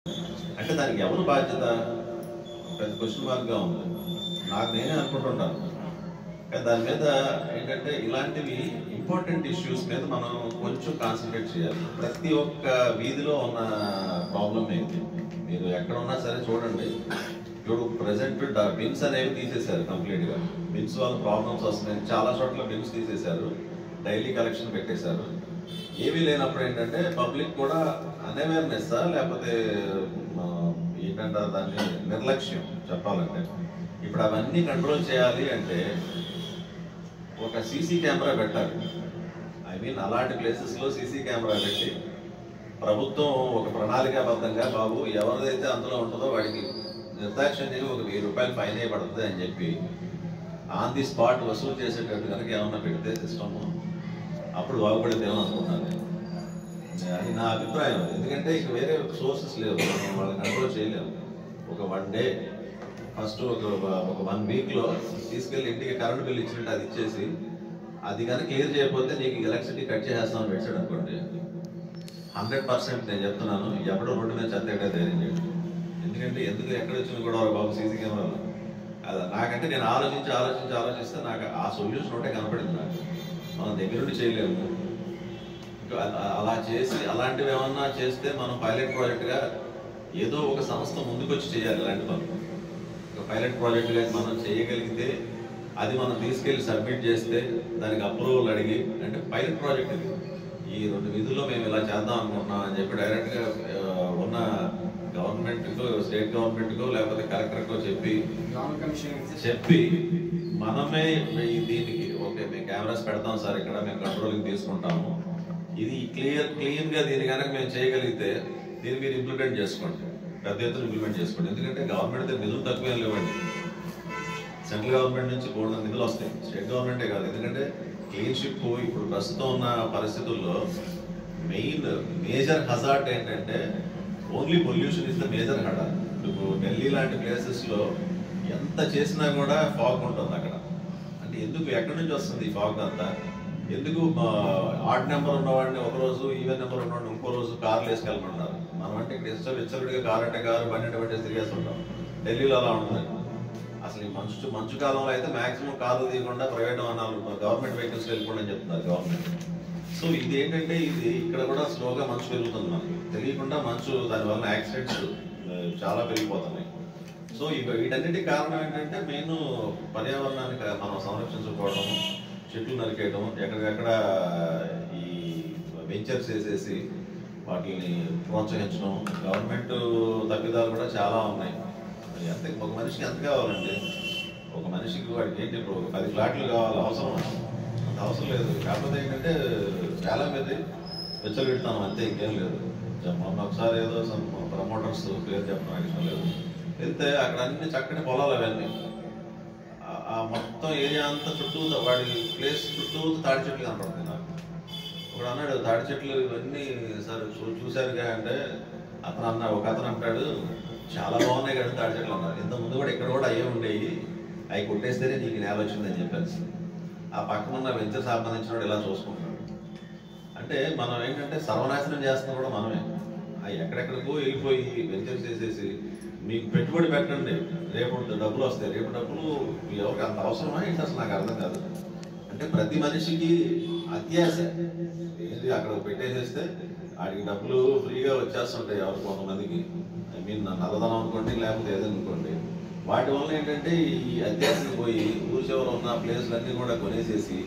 అంటే దానికి ఎవరు బాధ్యత పెద్ద క్వశ్చన్ మార్క్గా ఉంది. నాకు నేనే అనుకుంటుంటాను. కానీ దాని మీద ఏంటంటే ఇలాంటివి ఇంపార్టెంట్ ఇష్యూస్ మీద మనం కొంచెం కాన్సన్ట్రేట్ చేయాలి. ప్రతి ఒక్క వీధిలో ఉన్న ప్రాబ్లం ఏంటి, మీరు ఎక్కడ ఉన్నా సరే చూడండి. ఇప్పుడు ప్రజెంట్ బిన్స్ అనేవి తీసేశారు కంప్లీట్గా. బిన్స్ వల్ల ప్రాబ్లమ్స్ వస్తున్నాయి. చాలా చోట్ల బిన్స్ తీసేశారు, డైలీ కలెక్షన్ పెట్టేశారు. ఏమీ లేనప్పుడు ఏంటంటే పబ్లిక్ కూడా అన్అవేర్నెస్ లేకపోతే ఏంటంటారు దాన్ని, నిర్లక్ష్యం చెప్పాలంటే. ఇప్పుడు అవన్నీ కంట్రోల్ చేయాలి అంటే ఒక సీసీ కెమెరా పెట్టాలి. ఐ మీన్ అలాంటి ప్లేసెస్లో సీసీ కెమెరా పెట్టి ప్రభుత్వం ఒక ప్రణాళికాబద్ధంగా బాబు ఎవరిదైతే అందులో ఉంటుందో వాడికి నిర్దాక్ష్యం చేసి ఒక 1000 రూపాయలు ఫైన్ వేయబడుతుంది అని చెప్పి ఆన్ ది స్పాట్ వసూలు చేసేటట్టు కనుక ఏమన్నా పెడితే సిస్టమ్ అప్పుడు బాగుపడేదేమో అనుకుంటున్నాను నేను. అది నా అభిప్రాయం. ఎందుకంటే ఇక వేరే సోర్సెస్ లేవు, మనం వాళ్ళని కంట్రోల్ చేయలేము. ఒక 1 డే ఫస్ట్ ఒక 1 వీక్లో తీసుకెళ్ళి ఇంటికి కరెంట్ బిల్ ఇచ్చినట్టు అది ఇచ్చేసి అది కానీ క్లియర్ చేయకపోతే నీకు ఎలక్ట్రిసిటీ కట్ చేసేస్తామని పెట్టాడు అనుకోండి, 100% నేను చెప్తున్నాను ఎప్పుడో రోడ్డు మీద చెత్త ధైర్యం చేయండి. ఎందుకంటే ఎందుకు ఎక్కడ వచ్చిన కూడా బాబు సీసీ కెమెరాలో అది నాకంటే నేను ఆలోచిస్తే నాకు ఆ సొల్యూషన్ ఒకటే కనపడింది. నాకు మనం దగ్గరుండి చేయలేము. అలా చేసి అలాంటివి ఏమన్నా చేస్తే మనం పైలట్ ప్రాజెక్ట్గా ఏదో ఒక సంస్థ ముందుకొచ్చి చేయాలి. ఇలాంటి పనులు ఒక పైలట్ ప్రాజెక్ట్గా మనం చేయగలిగితే అది మనం తీసుకెళ్ళి సబ్మిట్ చేస్తే దానికి అప్రూవల్ అడిగి, అంటే పైలట్ ప్రాజెక్ట్ ఇది, ఈ 2 విధుల్లో మేము ఇలా చేద్దాం అనుకుంటున్నాం అని చెప్పి డైరెక్ట్గా ఉన్న గవర్నమెంట్కో, స్టేట్ గవర్నమెంట్కో లేకపోతే కలెక్టర్కో చెప్పి మనమే దీనికి ఓకే మేము కెమెరాస్ పెడతాం సార్, ఇక్కడ మేము కంట్రోలింగ్ తీసుకుంటాము, ఇది క్లీన్గా దీన్ని కనుక మేము చేయగలిగితే దీన్ని మీరు ఇంప్లిమెంట్ చేసుకోండి, పెద్ద ఎత్తున ఇంప్లిమెంట్ చేసుకోండి. ఎందుకంటే గవర్నమెంట్ నిధులు తక్కువేం లేవండి. సెంట్రల్ గవర్నమెంట్ నుంచి కూడా నిధులు వస్తాయి, స్టేట్ గవర్నమెంటే కాదు. ఎందుకంటే క్లీన్షిప్ ఇప్పుడు ప్రస్తుతం ఉన్న పరిస్థితుల్లో మేజర్ హజార్డ్ ఏంటంటే only pollution is the major hazard. ఇప్పుడు ఢిల్లీ లాంటి ప్లేసెస్లో ఎంత చేసినా కూడా ఫాగ్ ఉంటుంది అక్కడ. అంటే ఎందుకు, ఎక్కడి నుంచి వస్తుంది ఈ ఫాగ్ అంతా? ఎందుకు ఆడ్ నెంబర్ ఉన్నవాడిని ఒకరోజు, ఈవెన్ నెంబర్ ఉన్నవాడిని ఇంకో రోజు కార్లు వేసుకెళ్ళమంటారు. మనం అంటే ఇక్కడ ఇష్టవిచ్చలుడిగా కారు అంటే కారు, బండి అంటే బండి తిరిగేస్తుంటాం. ఢిల్లీలో అలా ఉంటుంది. అసలు ఈ మంచు కాలంలో అయితే మాక్సిమం కార్లు తీయకుండా ప్రైవేట్ వాహనాలు, గవర్నమెంట్ వెహికల్స్ వెళ్ళిపోండి అని చెప్తున్నారు గవర్నమెంట్. సో ఇది ఏంటంటే ఇది ఇక్కడ కూడా స్లోగా మంచు పెరుగుతుంది, మనకి తెలియకుండా మంచు, దానివల్ల యాక్సిడెంట్స్ చాలా పెరిగిపోతున్నాయి. సో వీటన్నిటికి కారణం ఏంటంటే మెయిన్ పర్యావరణాన్ని మనం సంరక్షించుకోవడం, చెట్లు నరికేయడం, ఎక్కడికక్కడ ఈ వెంచర్స్ వేసేసి వాటిని ప్రోత్సహించడం, గవర్నమెంట్ తప్పిదాలు కూడా చాలా ఉన్నాయి. ఎంత ఒక మనిషికి ఎంత కావాలండి? ఒక మనిషికి వాడికి ఏంటి, ఇప్పుడు 10 ఫ్లాట్లు కావాలి, అవసరం అంత అవసరం లేదు. కాకపోతే ఏంటంటే చాలా మంది వెచ్చలు పెడతాను అంతే, ఇంకేం లేదు. మొన్న ఒకసారి ఏదో ప్రమోటర్స్ పేరు చెప్పడం నాకు ఇష్టం లేదు, వెళ్తే అక్కడ అన్ని చక్కని పొలాలు అవన్నీ, ఆ మొత్తం ఏరియా అంతా చుట్టూ వాడి ప్లేస్ చుట్టూ తాడి చెట్లు కనపడుతుంది. నాకు ఒకడు అన్నాడు తాడి చెట్లు ఇవన్నీ సార్ చూశారుగా అంటే, ఒక అతను అంటాడు చాలా బాగున్నాయి కదా తాడి చెట్లు అన్నారు. ఇంతకుముందు కూడా ఇక్కడ కూడా అయ్యే ఉండేవి, అవి కొట్టేస్తేనే నీకు నేల వచ్చిందని చెప్పేసి ఆ పక్కన ఉన్న వెంచర్ సంబంధించిన వాడు ఇలా చూసుకుంటున్నాడు. అంటే మనం ఏంటంటే సర్వనాశనం చేస్తున్నా కూడా మనమే. అవి ఎక్కడెక్కడికో వెళ్ళిపోయి వెంచర్స్ చేసేసి మీకు పెట్టుబడి పెట్టండి, రేపు డబ్బులు వస్తాయి. రేపు డబ్బులు ఎవరికి అంత అవసరమా ఏంటి అసలు నాకు అర్థం కాదు. అంటే ప్రతి మనిషికి అత్యాశ ఏంటి, అక్కడ పెట్టేసేస్తే వాడికి డబ్బులు ఫ్రీగా వచ్చేస్తుంటాయి ఎవరికి, కొంతమందికి. ఐ మీన్ నల్లధనం అనుకోండి, లేకపోతే ఏదైనా అనుకోండి. వాటి వల్ల ఏంటంటే ఈ అత్యాశకు పోయి ఊరి చివర ఉన్న ప్లేస్లన్నీ కూడా కొనేసేసి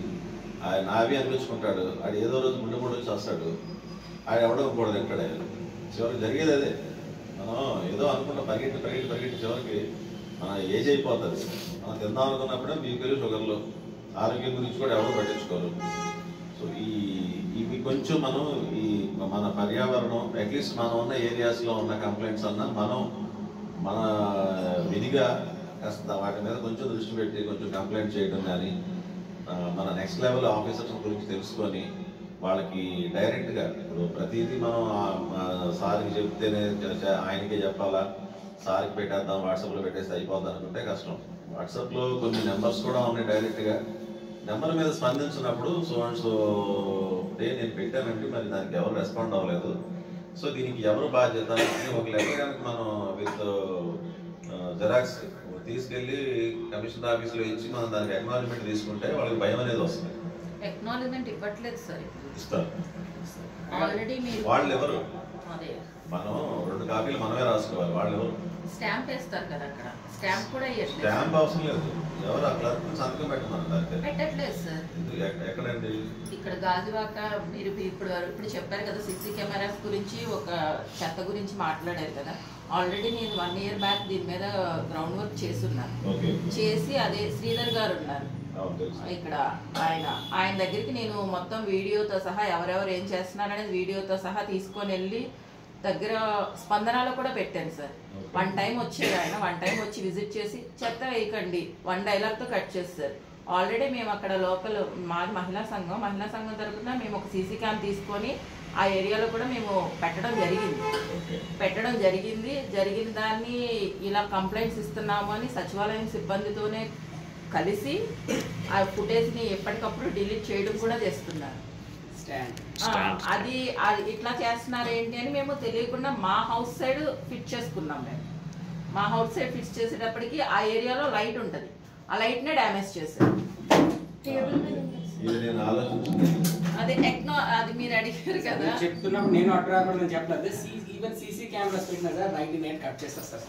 నావి అనిపించుకుంటాడు. ఆడు ఏదో రోజు ముందు వచ్చి వస్తాడు, ఆడు ఎవడో కూడదు ఎక్కడ. చివరికి జరిగేది అదే. మనం ఏదో అనుకుంటా పరిగెట్టి చివరికి మన ఏజ్ అయిపోతుంది. మనం తిందాం అనుకున్నప్పుడే బీపీలు, షుగర్లు, ఆరోగ్యం గురించి కూడా ఎవడో పట్టించుకోరు. సో ఇవి కొంచెం మనం మన పర్యావరణం, అట్లీస్ట్ మనం ఉన్న ఏరియాస్లో ఉన్న కంప్లైంట్స్ అన్నా మన విధిగా కాస్త వాటి మీద కొంచెం దృష్టి పెట్టి కొంచెం కంప్లైంట్ చేయడం కానీ, మన నెక్స్ట్ లెవెల్ ఆఫీసర్స్ గురించి తెలుసుకొని వాళ్ళకి డైరెక్ట్గా, ఇప్పుడు ప్రతిదీ మనం సార్కి చెప్తేనే ఆయనకే చెప్పాలా, సార్కి పెట్టేద్దాం, వాట్సాప్లో పెట్టేస్తే అయిపోద్ది అనుకుంటే కష్టం. వాట్సాప్లో కొన్ని నెంబర్స్ కూడా ఉన్నాయి, డైరెక్ట్గా నెంబర్ మీద స్పందించినప్పుడు సో అండ్ సో డే నేను పెట్టానంటే మరి దానికి ఎవరు రెస్పాండ్ అవ్వలేదు, సో దీనికి ఎవరు బాధ్యత ఒక లెటర్ కనుక మనం విత్ జెరాక్స్ తీసుకెళ్లి కమిషనర్ ఆఫీస్లో ఇచ్చి మనం దానికి అక్నాలజ్మెంట్ తీసుకుంటే వాళ్ళకి భయం అనేది వస్తుంది. అక్నాలజ్మెంట్ ఇవ్వట్లేదు సార్, ఇస్తారు. ఆల్రెడీ మీరు వాళ్ళు ఎవరు? అదే మనం 2 కాపీలు మనమే రాసుకోవాలి. వాళ్ళు ఎవరు? స్టాంప్ వేస్తారు కదా, అక్కడ స్టాంప్ కూడా స్టాంప్ అవసరం లేదు. ఎవరు అక్కడ సంతకం పెట్టమన్నారు పెట్టట్లేదు సార్. ఎక్కడండి? ఇక్కడ గాజువాక. మీరు ఇప్పుడు చెప్పారు కదా సీసీ కెమెరాస్ గురించి, ఒక చెత్త గురించి మాట్లాడారు కదా. ఆల్రెడీ నేను 1 year బ్యాక్ దీని మీద గ్రౌండ్ వర్క్ చేస్తున్నాను. చేసి అదే శ్రీధర్ గారు ఉన్నారు ఇక్కడ, ఆయన దగ్గరికి నేను మొత్తం వీడియోతో సహా ఎవరెవరు ఏం చేస్తున్నారు అనేది వీడియోతో సహా తీసుకొని వెళ్ళి దగ్గర స్పందనలో కూడా పెట్టాను సార్. 1 time వచ్చారు ఆయన, 1 time వచ్చి విజిట్ చేసి చెత్త వేయకండి 1 dialogue కట్ చేస్తారు. ఆల్రెడీ మేము అక్కడ లోకల్ మాది మహిళా సంఘం తరఫున మేము ఒక సీసీ క్యామ్ తీసుకొని ఆ ఏరియాలో కూడా మేము పెట్టడం జరిగింది. జరిగిన దాన్ని ఇలా కంప్లైంట్స్ ఇస్తున్నాము అని సచివాలయం సిబ్బందితోనే కలిసి ఆ ఫుటేజ్ని ఎప్పటికప్పుడు డిలీట్ చేయడం కూడా చేస్తున్నారు. అది ఇట్లా చేస్తున్నారు ఏంటి అని మేము తెలియకుండా మా హౌస్ సైడ్ ఫిట్ చేసుకున్నాం. మా హౌస్ సైడ్ ఫిక్స్ చేసేటప్పటికి ఆ ఏరియాలో లైట్ ఉంటుంది, ఆ లైట్ నే డ్యామేజ్ చేశారు. అదే అది మీరు అడిగారు కదా చెప్తున్నాం. నేను అడ్రాకుండా చెప్పలేదు. ఈవెన్ సీసీ కెమెరాస్ పెట్టినా సార్ 98 కట్ చేస్తారు సార్.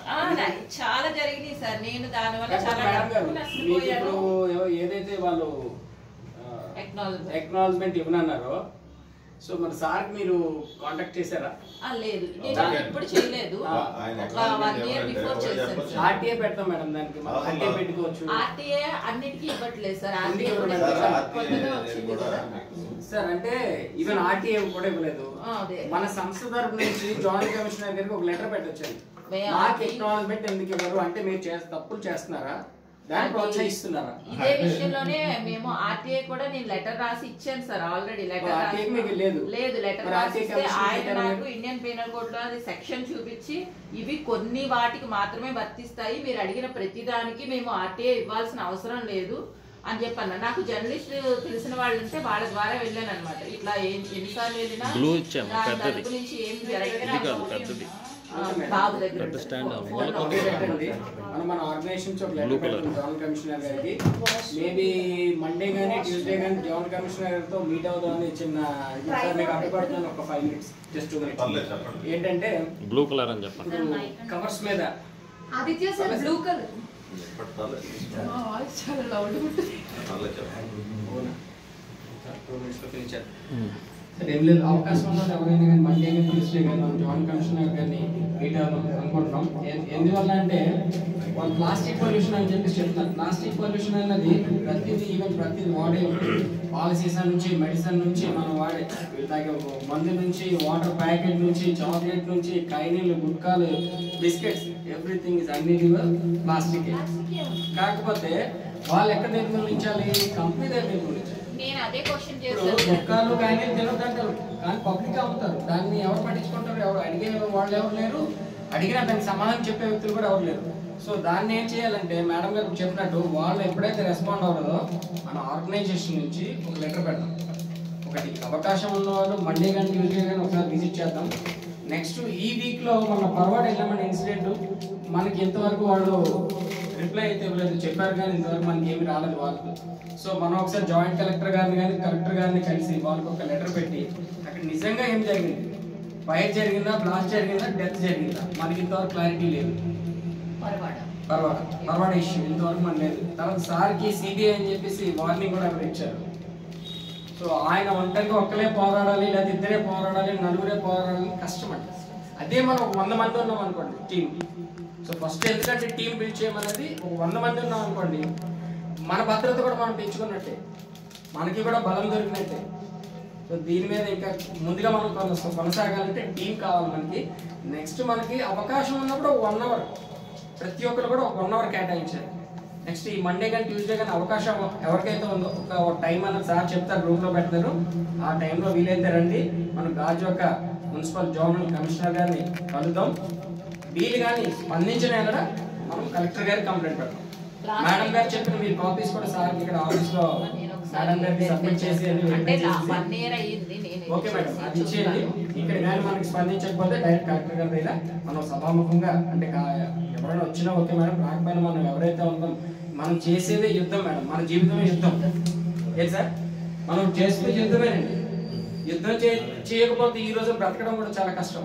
చాలా జరిగినాయి సార్. నేను దాని వల్ల చాలా ఇప్పుడు ఏదైతే వాళ్ళు అక్నాలజ్మెంట్ ఇవ్వనన్నారో, సో మరి సార్ మీరు కాంటాక్ట్ చేశారా? లేదు, నేను ఇప్పుడు చేయలేదు. ఒక 1 year బిఫోర్ చేశాను. ఆర్టీఏ పెడతాం మేడం, దానికి ఆర్టీఏ పెట్టుకోవచ్చు. ఆర్టీఏ అన్నిటికీ ఇవ్వట్లేదు సార్. సార్ అంటే ఈవెన్ ఆర్టీఏ కూడా ఇవ్వలేదు. మన సంస్థ తరపు నుంచి జాయింట్ కమిషనర్ గారికి ఒక లెటర్ పెట్టొచ్చండి. మాకు అక్నాలజ్మెంట్ ఎందుకు ఇవ్వరు అంటే మీరు తప్పులు చేస్తున్నారా, దాన్ని ప్రోత్సహిస్తున్నారా? ఇదే విషయంలోనే మేము ఆర్టీఐ కూడా నేను లెటర్ రాసి ఇచ్చాను సార్. ఆల్రెడీ లెటర్ రాసిస్తే ఆయన నాకు ఇండియన్ పీనల్ కోడ్ లో అది సెక్షన్ చూపించి ఇవి కొన్ని వాటికి మాత్రమే వర్తిస్తాయి, మీరు అడిగిన ప్రతి దానికి మేము ఆర్టీఐ ఇవ్వాల్సిన అవసరం లేదు అని చెప్పాను. నాకు జర్నలిస్ట్ తెలిసిన వాళ్ళు ఉంటే వాళ్ళ ద్వారా వెళ్ళాను అనమాట. ఇట్లా ఎన్నిసార్లు వెళ్ళినా దాని తరపు నుంచి ఏం జరగదు. బాబు దగ్గర మన ఆర్గనైజేషన్ జాయింట్ కమిషనర్ గారికి మేబీ మండే గానీ ట్యూస్డే గానీ జాయింట్ కమిషనర్ గారితో మీట్ అవుదామని చిన్న అడ్డుపడుతున్నాను. ఒక 5 minutes జస్ట్ ఏంటంటే బ్లూ కలర్ అని చెప్పండి. కవర్స్ మీద ఆదిత్య సార్ బ్లూ కలర్ చాలా లౌడ్ ఉంటుంది. సార్ ఏం లేదు, అవకాశం ఉన్నది ఎవరైనా కానీ మండే కానీ ట్యూస్డే కానీ మనం జాయింట్ కమిషనర్ గారిని మీట్ అవుదాం అనుకుంటున్నాం. ఎందువల్ల అంటే వాళ్ళు ప్లాస్టిక్ పొల్యూషన్ అని చెప్పి చెప్తున్నారు. ప్లాస్టిక్ పొల్యూషన్ అన్నది ప్రతిదీ వాడే పాలసీస్ నుంచి మెడిసిన్ నుంచి మనం వాడే మందు నుంచి వాటర్ ప్యాకెట్ నుంచి చాక్లెట్ నుంచి కైనీలు గుట్కాలు బిస్కెట్స్ ఎవ్రీథింగ్ ఇస్ అన్నిటి ప్లాస్టిక్. కాకపోతే వాళ్ళు ఎక్కడ నిర్మూలించాలి? కంపెనీ దగ్గర నిర్మూలించాలి. నేను అదే క్వశ్చన్ చేశాను. గుట్కాలు కానీ తినొద్దంటారు కానీ పబ్లిక్ అమ్ముతారు. దాన్ని ఎవరు పట్టించుకుంటారు? ఎవరు అడిగే వాళ్ళు ఎవరు లేరు, అడిగినా దానికి సమాధానం చెప్పే వ్యక్తులు కూడా ఎవరు లేరు. సో దాన్ని ఏం చేయాలంటే మేడం గారు చెప్పినట్టు వాళ్ళు ఎప్పుడైతే రెస్పాండ్ అవ్వలేదో మన ఆర్గనైజేషన్ నుంచి ఒక లెటర్ పెడతాం. ఒకటి అవకాశం ఉన్న వాళ్ళు మండే కానీ ట్యూస్డే కానీ ఒకసారి విజిట్ చేద్దాం. నెక్స్ట్ ఈ వీక్లో మన పర్వాడ వెళ్ళమని ఇన్సిడెంట్ మనకి ఎంతవరకు వాళ్ళు రిప్లై అయితే ఇవ్వలేదు, చెప్పారు కానీ ఇంతవరకు మనకి ఏమి రాలేదు వాళ్ళకు. సో మనం ఒకసారి జాయింట్ కలెక్టర్ గారిని కానీ కలెక్టర్ గారిని కలిసి వాళ్ళకి ఒక లెటర్ పెట్టి అక్కడ నిజంగా ఏం జరిగింది, ఫైర్ జరిగిందా, బ్లాస్ట్ జరిగిందా, డెత్ జరిగిందా, మనకి ఇంతవరకు క్లారిటీ లేదు. పర్వాడ ఇష్యూ ఇంతవరకు మనకు లేదు. తర్వాత సార్కి సిబిఐ అని చెప్పేసి వార్నింగ్ కూడా అక్కడ ఇచ్చారు. సో ఆయన ఒంటరిగా ఒక్కలే పోరాడాలి లేదా ఇద్దరే పోరాడాలి నలుగురే పోరాడాలి కష్టం అండి. అదే మనం ఒక 100 మంది ఉన్నాం అనుకోండి టీం. సో ఫస్ట్ ఎందుకంటే టీం బిల్డ్ చేయమన్నది ఒక 100 మంది ఉన్నాం అనుకోండి, మన భద్రత కూడా మనం పెంచుకున్నట్టే, మనకి కూడా బలం దొరికినట్టే. సో దీని మీద ఇంకా ముందుగా మనం కొనసాగాలంటే టీం కావాలి మనకి. నెక్స్ట్ మనకి అవకాశం ఉన్నప్పుడు ఒక 1 hour ప్రతి ఒక్కరు కూడా ఒక 1 hour కేటాయించాలి. నెక్స్ట్ ఈ మండే కానీ ట్యూస్డే కానీ అవకాశం ఎవరికైతే ఉందో ఒక టైం అన్నది సార్ చెప్తారు, గ్రూప్లో పెడతారు. ఆ టైంలో వీలైతే రండి, మనం గాజువాక మున్సిపల్ జోనల్ కమిషనర్ గారిని కలుద్దాం. వీళ్ళు కానీ స్పందించిన కూడా మనం కలెక్టర్ గారికి కంప్లైంట్ పెడతాం. మేడం గారు చెప్పిన మీరు కాపీస్ కూడా సార్ ఇక్కడ ఆఫీస్లో మేడం గారికి సబ్మిట్ చేసి ఓకే మేడం అది ఇచ్చేయండి. ఇక్కడ కానీ మనకి స్పందించకపోతే డైరెక్ట్ కలెక్టర్ గారి దగ్గర మనం సభాముఖంగా అంటే ఎవరైనా వచ్చినా ఓకే మేడం, రాకపోయినా మనం ఎవరైతే ఉందాం మనం చేసేదే యుద్ధం మేడం, మన జీవితమే యుద్ధం. ఏం సార్ మనం చేస్తే యుద్ధమేనండి. యుద్ధం చేయకపోతే ఈ రోజు బ్రతకడం కూడా చాలా కష్టం.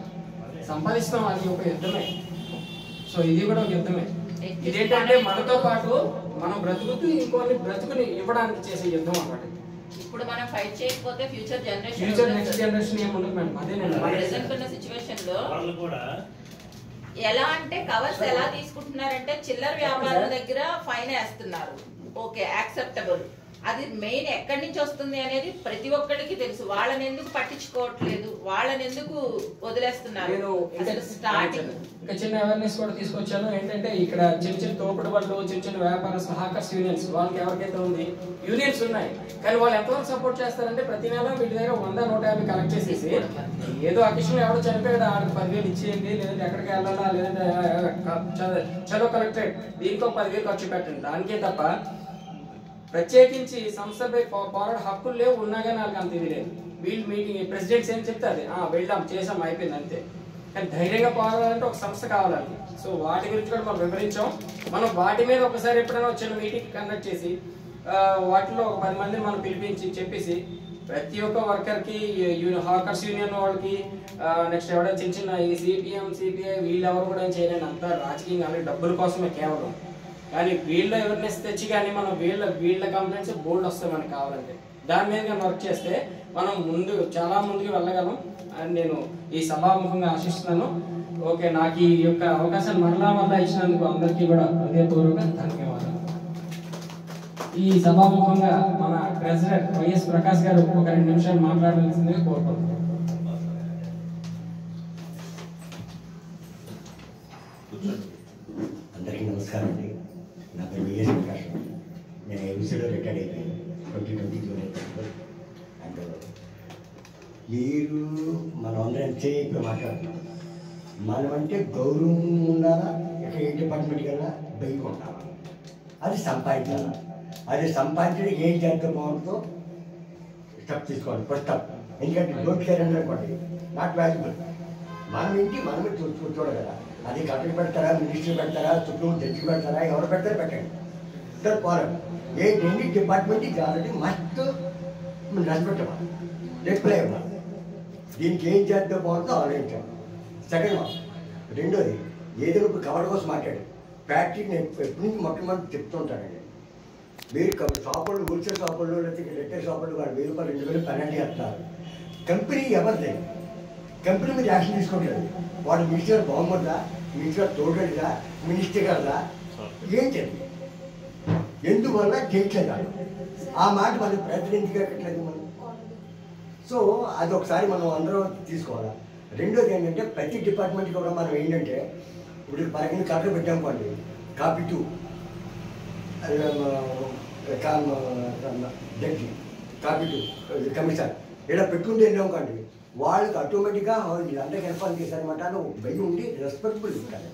సంపాదిస్తాం, అది ఒక యుద్ధమే. సో ఇది కూడా ఒక యుద్ధమే. ఇదేంటంటే మనతో పాటు మనం బ్రతుకుతూ ఇంకొన్ని బ్రతుకుని ఇవ్వడానికి చేసే యుద్ధం అన్నమాట. ఇప్పుడు మనం ఫైట్ చేయకపోతే ఫ్యూచర్ నెక్స్ట్ జనరేషన్ ఏముండదు మేడం. అదేనండి ప్రెసెంట్ ఉన్న సిచ్యువేషన్ లో ఎలా అంటే కవర్స్ ఎలా తీసుకుంటున్నారంటే చిల్లర వ్యాపారుల దగ్గర ఫైన్ వేస్తున్నారు. Okay, acceptable. అది మెయిన్ ఎక్కడి నుంచి వస్తుంది అనేది ప్రతి ఒక్కరికి తెలుసు. వాళ్ళని ఎందుకు పట్టించుకోవట్లేదు, వాళ్ళని ఎందుకు వదిలేస్తున్నారు? స్టార్టింగ్ ఇంకా చిన్న అవేర్నెస్ కూడా తీసుకొచ్చాను. ఏంటంటే ఇక్కడ చిన్న తోపుడు వాళ్ళు, చిన్న వ్యాపారస్తులు, హాకర్స్ యూనియన్స్, వాళ్ళకి ఎవరికైతే ఉంది యూనియన్స్ ఉన్నాయి, కానీ వాళ్ళు ఎంతవరకు సపోర్ట్ చేస్తారంటే ప్రతి నెల వీటి దగ్గర 100-150 కలెక్ట్ చేసేసి ఏదో అకేషన్ ఎవడో చనిపోయాడు ఆడికి 10,000 ఇచ్చేయండి, లేదంటే ఎక్కడికి వెళ్ళాలా, లేదంటే చలో కలెక్టరేట్ దీనికో 10,000 ఖర్చు పెట్టండి. దానికే తప్ప ప్రత్యేకించి సంస్థపై పోరాడ హక్కులు లేవు. ఉన్నా కానీ వాళ్ళకి అంత ఇది లేదు. వీళ్ళు మీటింగ్ ప్రెసిడెంట్స్ ఏం చెప్తే అది వెళ్దాం చేసాం అయిపోయింది అంతే. కానీ ధైర్యంగా పోరాడాలంటే ఒక సంస్థ కావాలండి. సో వాటి గురించి కూడా మనం వివరించాం. మనం వాటి మీద ఒకసారి ఎప్పుడైనా చిన్న మీటింగ్ కండక్ట్ చేసి వాటిలో ఒక 10 మందిని మనం పిలిపించి చెప్పేసి ప్రతి ఒక్క వర్కర్కి, హాకర్స్ యూనియన్ వాళ్ళకి, నెక్స్ట్ ఎవడో చిన్న ఈ సిపిఎం, సిపిఐ వీళ్ళెవరు కూడా ఏం చేయలేని అంత రాజకీయంగా అలాగే డబ్బుల కోసమే కేవలం. కానీ వీళ్ళ అవేర్నెస్ తెచ్చి కానీ మనం వీళ్ళ కంప్లైంట్స్ బోల్డ్ వస్తాయి మనకు కావాలంటే. దాని మీద కానీ వర్క్ చేస్తే మనం చాలా ముందుకు వెళ్ళగలం అని నేను ఈ సభాముఖంగా ఆశిస్తున్నాను. ఓకే, నాకు ఈ యొక్క అవకాశాన్ని మరలా ఇచ్చినందుకు అందరికీ కూడా హృదయపూర్వక ధన్యవాదాలు. ఈ సభాముఖంగా మన ప్రెసిడెంట్ వైఎస్ ప్రకాష్ గారు ఒక 2 నిమిషాలు మాట్లాడాల్సిందిగా కోరుకుంటున్నాను. అందరికీ నమస్కారం అండి. నా పేరు వైఎస్ ప్రకాష్. నేను ఏబీసీలో రిటైర్డ్ అయిపోయాను 2022 అండ్ మీరు మనం అందరం ఇప్పుడు మాట్లాడుతున్నాం. మనం అంటే గౌరవం ఉండాలా, ఎక్కడ ఏ డిపార్ట్మెంట్ కన్నా బయట ఉండాలా, అది సంపాదించాలా. అది సంపాదించడానికి ఏం చేద్దాం బాగుంటుందో స్టెప్ తీసుకోవాలి. First step. ఎందుకంటే డోంట్ కేర్ అనుకోండి, నాట్ వాల్యుబుల్. మనం ఇంటి మనమే చూడాలి కదా. అది కలెక్టర్ పెడతారా, మినిస్టర్ పెడతారా, చుట్టూ జడ్జి పెడతారా, ఎవరు పెడతారో పెట్టండి. సార్ పోరాడు ఎన్ని డిపార్ట్మెంట్కి ఆల్రెడీ మస్తు రెస్పెక్ట్ ఇవ్వాలి, రిప్లై ఇవ్వాలి. దీనికి ఏం చేద్దాం బాగుంటుందో ఆలోచించాలి. Second one. రెండోది, ఏదో ఇప్పుడు కవర్ కోసం మాట్లాడు ఫ్యాక్టరీ. నేను ఎప్పటి నుంచి మొట్టమొదటి చెప్తుంటానండి, మీరు షాపులు, హోల్సేల్ షాపుల్లో లేకపోతే రిటైల్ షాపులు వాడు 1000 రూపాయలు 2000 పెనాల్టీ వేస్తారు. కంపెనీ ఎవరిదే, కంపెనీ మీద యాక్షన్ తీసుకోవట్లేదు. వాడు మినిస్టర్ బాగుందా, మినిస్టర్ తోడదా, మినిస్టర్ కదా, ఏం చేయాలి, ఎందువల్ల చేయట్లేదు. ఆ మాట మనం ప్రెసిడెంట్గా కట్టలేదు మనం. సో అది ఒకసారి మనం అందరం తీసుకోవాలా. రెండోది ఏంటంటే ప్రతి డిపార్ట్మెంట్ కూడా మనం ఏంటంటే ఇప్పుడు పరగిన కలెక్టర్ పెట్టామనుకోండి, కాపీ 2 జడ్జి, కాపీ 2 కమిషనర్ ఇలా పెట్టుకుంటే వెళ్ళామనుకోండి, వాళ్ళకి ఆటోమేటిక్గా వీళ్ళందరికీ ఇన్ఫార్మ్ చేశారనమాట అని ఒక భయం ఉండి రెస్పెక్టబుల్ ఇస్తారు.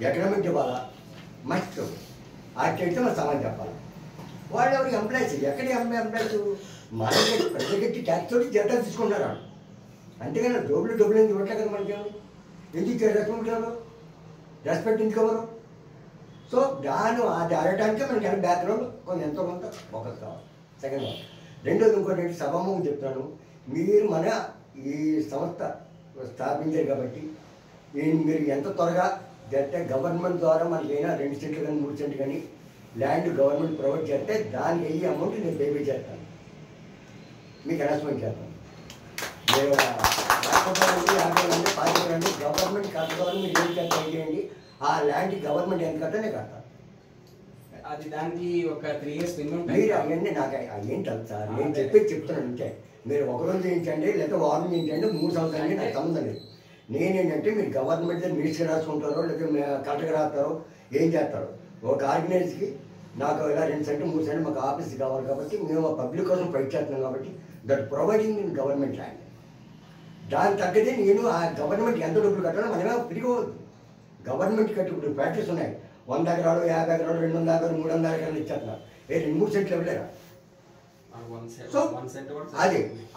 ఎకనామిక్ ఇవ్వాలా, మస్ట్ ఆర్టిస్ట్ మన సమాజం చెప్పాలి. వాళ్ళు ఎవరికి ఎంప్లాయీస్, ఎక్కడికి ఎంప్లాయీస్ మన ప్రజలకి ట్యాక్స్ తోటి జీతాలు తీసుకుంటారు. అంతేగాని డబ్బులు ఎందుకు ఇవ్వట్లేదు కదా మనకి. ఎందుకు రెస్పెక్ట్ ఎందుకు ఎవరు? సో అది అడగడానికే మనకి ఎలా బ్యాక్గ్రౌండ్ కొంచెం ఎంతో కొంత ఫోకస్ కావాలి. Second one. రెండోది ఇంకోటి సభాముఖం చెప్తాను, మీరు మన ఈ సంస్థ స్థాపించారు కాబట్టి మీరు ఎంత త్వరగా అంటే గవర్నమెంట్ ద్వారా మనకైనా 2 సెంట్లు కానీ 3 సెంట్లు కానీ ల్యాండ్ గవర్నమెంట్ ప్రొవైడ్ చేస్తే దానికి అయ్యే అమౌంట్ నేను పేపే చేస్తాను, మీకు అనౌన్స్మెంట్ చేస్తాను. మీరు పాల్గొనండి, గవర్నమెంట్ కట్టడం మీరు ఏం చేస్తారు చేయండి. ఆ ల్యాండ్ గవర్నమెంట్ ఎంత కట్టా నేను కడతాను. అది దానికి ఒక 3 years మినిమం. మీరు అవన్నీ నాకు ఏం తెలుసు సార్, నేను చెప్తున్నాను అంతే. మీరు ఒకరోజు చేయించండి లేదా వారం చేయించండి, 3 సంవత్సరాలు నాకు సంబంధం లేదు. నేనేంటంటే మీరు గవర్నమెంట్ దగ్గర మినిస్టర్ రాసుకుంటారో లేదా కలెక్టర్ రాస్తారో ఏం చేస్తారో, ఒక ఆర్గనైజ్కి నాకు ఇలా 2 సెంట్లు 3 సెంట్లు మాకు ఆఫీస్ కావాలి కాబట్టి మేము ఆ పబ్లిక్ కోసం ఫైట్ చేస్తున్నాం కాబట్టి that providing in government land. దాని తగ్గదే నేను ఆ గవర్నమెంట్ ఎంత డబ్బులు కట్టాలో మనమే తిరిగిపోవద్దు. గవర్నమెంట్ కట్టి ఇప్పుడు ఫ్యాక్టరీస్ ఉన్నాయి, 100 ఎకరాలు 50 ఎకరాలు 200 ఎకరాలు 300 ఎకరాలు ఇచ్చేస్తున్నారు. 2-3 సెంట్లు ఇవ్వలేరా? సో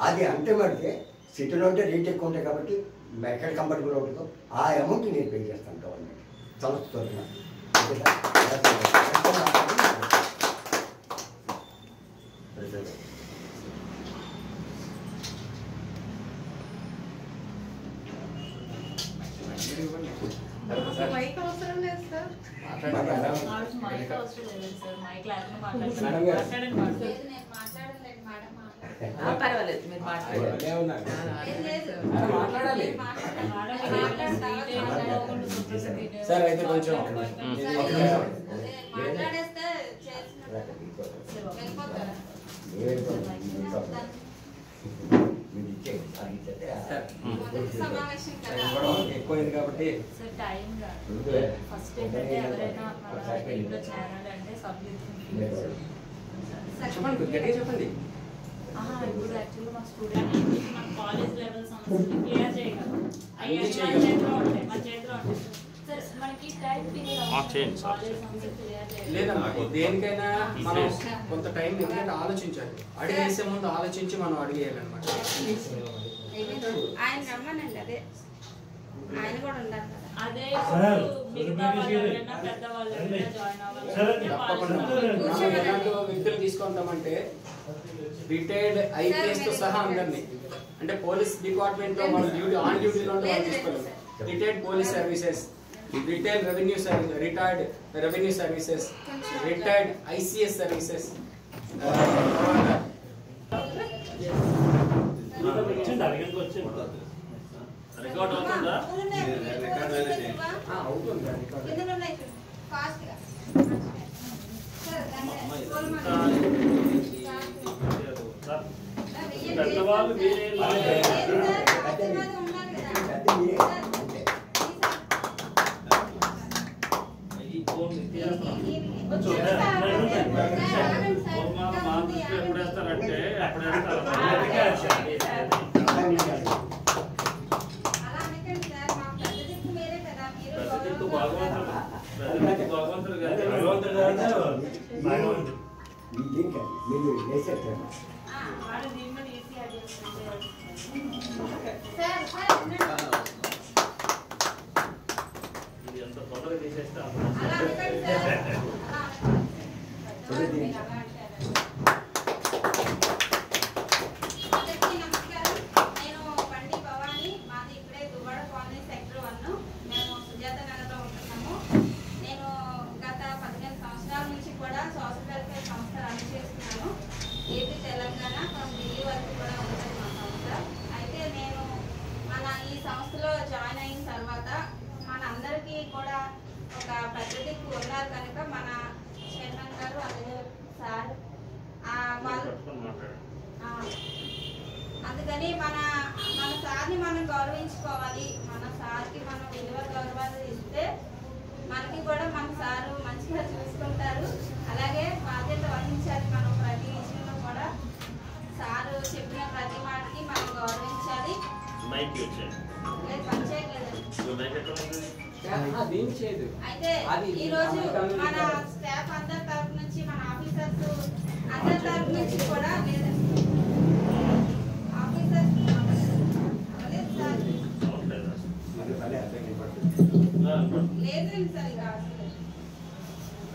అది అంతే మడితే సిటీలో ఉంటే రేట్ ఎక్కువ ఉంటాయి కాబట్టి ఎక్కడ కంఫర్టబుల్ ఉంటుందో ఆ అమౌంట్ నేను పే చేస్తాను గవర్నమెంట్ సంస్థ తరఫున. మైక్ అవసరం లేదు సార్. పర్వాలేదు మీరు మాట్లాడాలి సార్. అయితే కొంచెం ఎక్కువైంది కాబట్టి చెప్పండి, గట్టిగా చెప్పండి. ఇప్పుడు యాక్చువల్గా మా స్టూడెంట్ మన కాలేజ్ లెవెల్ సమస్యలు క్లియర్ చేయగలం. అయ్యే మన చేతిలో ఉంటాయి, మన చేతిలో ఉంటాయి సార్. మనకి టైం పీరియడ్ కాలేజ్ సమస్యలు క్లియర్ చేయాలి. లేదమ్మా, దేనికైనా మనం కొంత టైం ఎందుకంటే ఆలోచించాలి. అడిగేసే ముందు ఆలోచించి మనం అడిగేయాలన్నమాట. ఆయన రమ్మనండి, అదే ఆయన కూడా ఉండాలి కదా. అదే తప్పకుండా వ్యక్తులు తీసుకుంటామంటే రిటైర్డ్ ఐపీఎస్ తో సహా అందరినీ, అంటే పోలీస్ డిపార్ట్మెంట్ లో మన డ్యూటీ ఆన్ డ్యూటీలో తీసుకోవాలి. Retired police services, retired revenue service, retired revenue services, retired ICS services, record అవుతుందా? పెద్దవాళ్ళు వేరే ఎప్పుడు వేస్తారంటే అప్పుడు భగవంతుడు ఎంత తొందరగా తీసేస్తే ఏపీ తెలంగాణ ఢిల్లీ వరకు కూడా ఉంటుంది మా సంస్థ. అయితే నేను మన ఈ సంస్థలో జాయిన్ అయిన తర్వాత మన అందరికీ కూడా ఒక పెద్ద దిక్కు ఉన్నారు కనుక మన చైర్మన్ గారు అలాగే సార్ వాళ్ళు అందుకని మన సార్ని మనం గౌరవించుకోవాలి. మన సార్కి మనం విలువ గౌరవాలు ఇస్తే మనకి కూడా మన సారు మంచిగా చూసుకుంటారు. అలాగే బాధ్యత వహించాలి. మనం ప్రతి విషయంలో కూడా సారు చెప్పిన ప్రతి మాటకి మనం గౌరవించాలి. అయితే ఈ రోజు మన స్టాఫ్ అందరి తరఫు నుంచి, మన ఆఫీసర్స్ అందరి తరఫు నుంచి కూడా ఆఫీసర్స్ లేదండి సార్. ఇక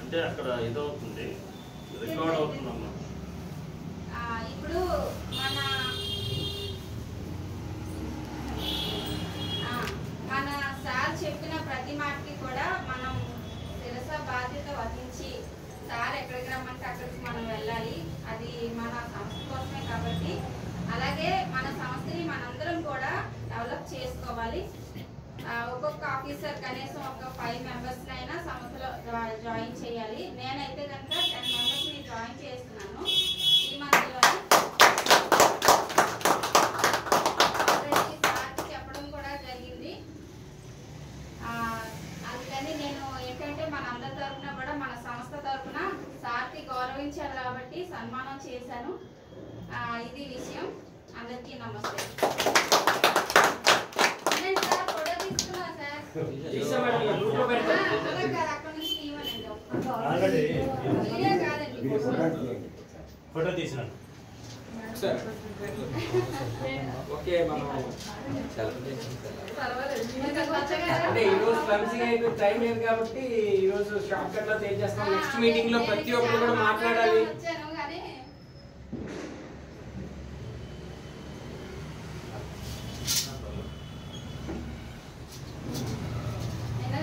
అంటే అక్కడ ఇదవుతుంది, రికార్డ్ అవుతుందమ్మా. ఇప్పుడు మన సార్ చెప్పిన ప్రతి మాటకి కూడా మనం శిరస బాధ్యత వహించి సార్ ఎక్కడికి రమ్మంటే అక్కడికి మనం వెళ్ళాలి. అది మన సంస్థ కోసమే కాబట్టి అలాగే మన సంస్థని మనందరం కూడా డెవలప్ చేసుకోవాలి. ఒక్కొక్క ఆఫీసర్ కనీసం ఒక 5 మెంబర్స్ అయినా సంస్థలో జాయిన్ చేయాలి. నేనైతే కనుక 10 మెంబర్స్ ని జాయిన్ చేస్తున్నాను ఈ మంత్లో. సార్కి చెప్పడం కూడా జరిగింది. అందుకని నేను ఏంటంటే మన అందరి తరఫున కూడా మన సంస్థ తరఫున సార్కి గౌరవించారు కాబట్టి సన్మానం చేశాను. ఇది విషయం. అందరికీ నమస్తే. ఫోటో తీసినాను. ఓకే మనం అంటే ఈరోజు క్లమ్సీగా అయిపోయి టైం లేదు కాబట్టి ఈరోజు షార్ట్ కట్ లో తేల్చేస్తాం. నెక్స్ట్ మీటింగ్ లో ప్రతి ఒక్కరు కూడా మాట్లాడాలి.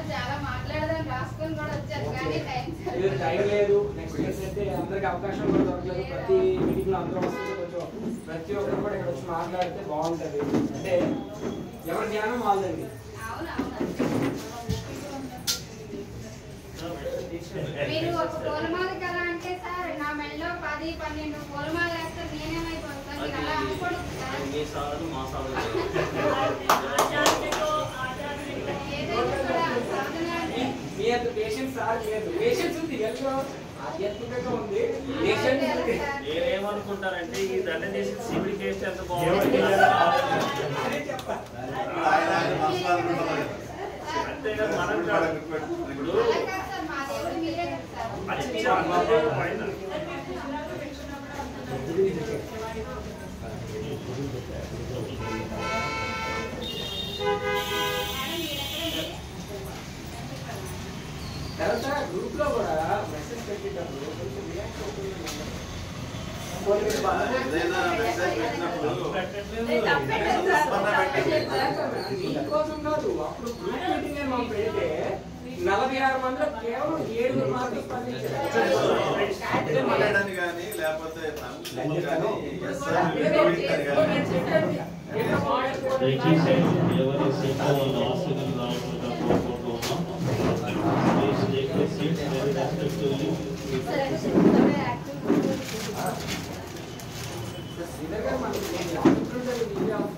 చాలా మాట్లాడదాం రాసుకొని కూడా వచ్చారు కానీ టైం లేదు. నెక్స్ట్ ఏంటంటే అందరికి అవకాశం కూడా దొరకలేదు. ప్రతి మీటింగ్ లో అందరూ వస్తుంది. కొంచెం ప్రతి ఒక్కరు కూడా ఇక్కడ వచ్చి మాట్లాడితే బాగుంటది. అంటే ఎవరి జ్ఞానం వాళ్ళండి. మీరు ఒక పూలమాల కదా అంటే సార్ నా మెడలో 10-12 పూలమాల వేస్తే నేనేమైపోతాను మీరు అలా అనుకోడు సార్. మీ సార్లు మా సార్లు మీ అంత పేషెన్స్ సార్ లేదు. పేషెన్స్ ఉంది ఎల్లో ఆధ్యాత్మికంగా ఉంది. ఏమనుకుంటారంటే ఈ దండ చేసి సివిల్ కేసు ఎంత బాగుంది అంతేగా మనం ఇప్పుడు పైన తర్వాత గ్రూప్ లో కూడా మెసేజ్ పెట్టేటప్పుడు కొంచెం రియాక్ట్ అవుతుంది. మీకోసం కాదు, అప్పుడు గ్రూప్ మీటింగ్ అని మనం పెడితే 46 మందిలో కేవలం 7 మాత్రం స్పందించారు. మనకి